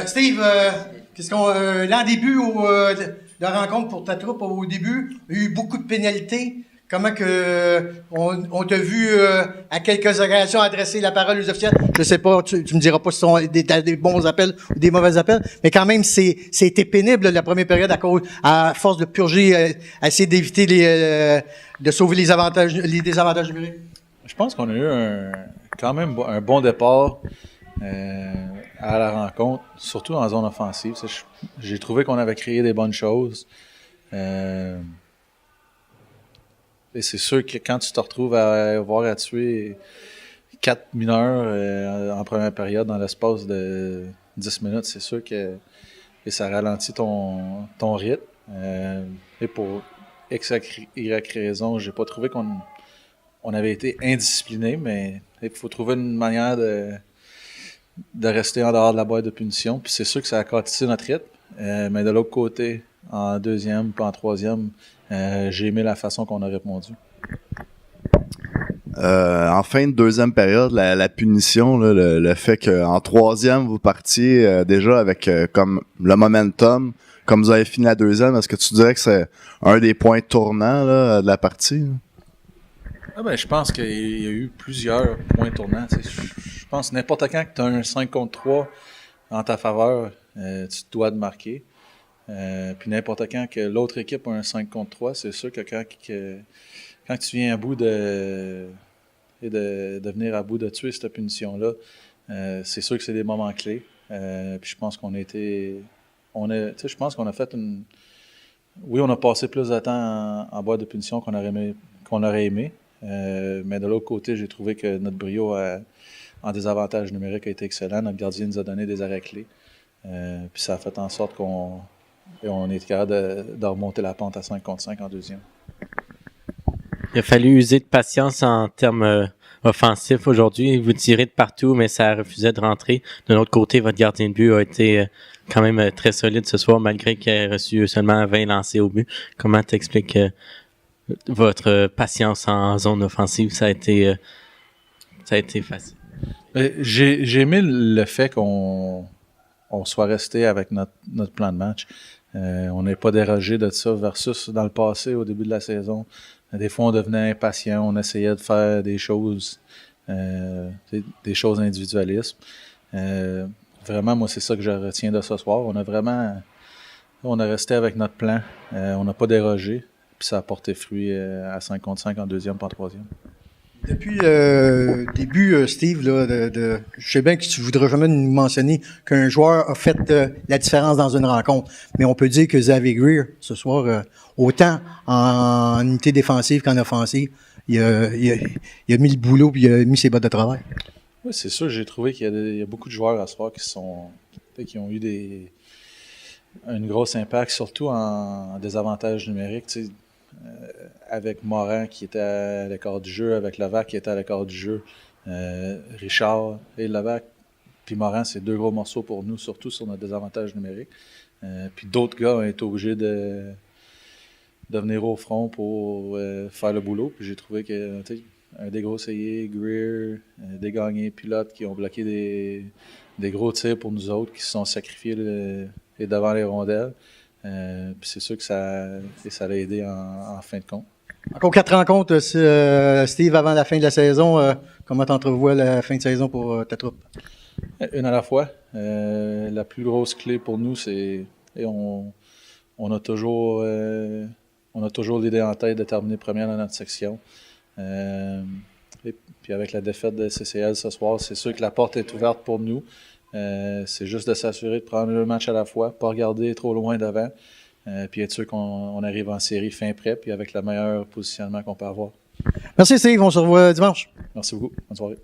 Steve, l'an début de rencontre pour ta troupe, au début, il y a eu beaucoup de pénalités. Comment que on t'a vu à quelques occasions adresser la parole aux officiels? Je sais pas, tu me diras pas si ce sont des bons appels ou des mauvais appels, mais quand même, c'était pénible la première période à force de purger, à essayer d'éviter de sauver les désavantages numériques. Je pense qu'on a eu quand même un bon départ à la rencontre, surtout en zone offensive. J'ai trouvé qu'on avait créé des bonnes choses. Et c'est sûr que quand tu te retrouves à avoir à tuer 4 mineurs en première période dans l'espace de 10 minutes, c'est sûr que ça ralentit ton rythme. Et pour X, Y raison, j'ai pas trouvé qu'on avait été indiscipliné, mais il faut trouver une manière de rester en dehors de la boîte de punition. Puis c'est sûr que ça a catissé notre rythme. Mais de l'autre côté, en deuxième puis en troisième, j'ai aimé la façon qu'on a répondu. En fin de deuxième période, la punition, là, le fait qu'en troisième, vous partiez déjà avec comme le momentum, comme vous avez fini la deuxième, est-ce que tu dirais que c'est un des points tournants là, de la partie? Là? Je pense qu'il y a eu plusieurs points tournants. Je pense que n'importe quand que tu as un 5 contre 3 en ta faveur, tu te dois de marquer. Puis n'importe quand que l'autre équipe a un 5 contre 3, c'est sûr que quand tu viens à bout de venir à bout de tuer cette punition-là, c'est sûr que c'est des moments clés. Puis je pense je pense qu'on a fait une... Oui, on a passé plus de temps en boîte de punition qu'on aurait aimé. Mais de l'autre côté, j'ai trouvé que notre brio en désavantage numérique a été excellent. Notre gardien nous a donné des arrêts clés. Puis ça a fait en sorte qu'on est capable de remonter la pente à 5 contre 5 en deuxième. Il a fallu user de patience en termes offensifs aujourd'hui. Vous tirez de partout, mais ça refusait de rentrer. De l'autre côté, votre gardien de but a été quand même très solide ce soir, malgré qu'il ait reçu seulement 20 lancés au but. Comment t'expliques votre patience en zone offensive? Ça a été facile. J'ai aimé le fait qu'on soit resté avec notre plan de match. On n'est pas dérogé de ça versus dans le passé, au début de la saison. Des fois, on devenait impatient, on essayait de faire des choses individualistes. Vraiment, moi, c'est ça que je retiens de ce soir. On a resté avec notre plan. On n'a pas dérogé. Puis ça a porté fruit à 5 contre 5 en deuxième pas en troisième. Depuis le début, Steve, là, je sais bien que tu voudras jamais nous mentionner qu'un joueur a fait la différence dans une rencontre, mais on peut dire que Xavier Greer, ce soir, autant en unité défensive qu'en offensive, il a mis le boulot et il a mis ses bottes de travail. Oui, c'est sûr. J'ai trouvé qu'il y a beaucoup de joueurs à ce soir qui ont eu un gros impact, surtout en désavantage numérique. Tu sais, avec Morin qui était à l'écart du jeu, avec Levac qui était à l'écart du jeu, Richard et Levac, puis Morin, c'est deux gros morceaux pour nous, surtout sur notre désavantage numérique. Puis d'autres gars ont été obligés de venir au front pour faire le boulot. Puis j'ai trouvé que un des gros essayés, Greer, des gagnés pilotes qui ont bloqué des gros tirs pour nous autres, qui se sont sacrifiés devant les rondelles. Puis c'est sûr que ça l'a aidé en fin de compte. Encore 4 rencontres, Steve, avant la fin de la saison. Comment t'entrevois la fin de saison pour ta troupe? Une à la fois. La plus grosse clé pour nous, c'est... On a toujours l'idée en tête de terminer première dans notre section. Et puis avec la défaite de CCL ce soir, c'est sûr que la porte est ouverte pour nous. C'est juste de s'assurer de prendre le match à la fois, pas regarder trop loin devant, puis être sûr qu'on arrive en série fin prêt, puis avec le meilleur positionnement qu'on peut avoir. Merci Steve, on se revoit dimanche. Merci beaucoup, bonne soirée.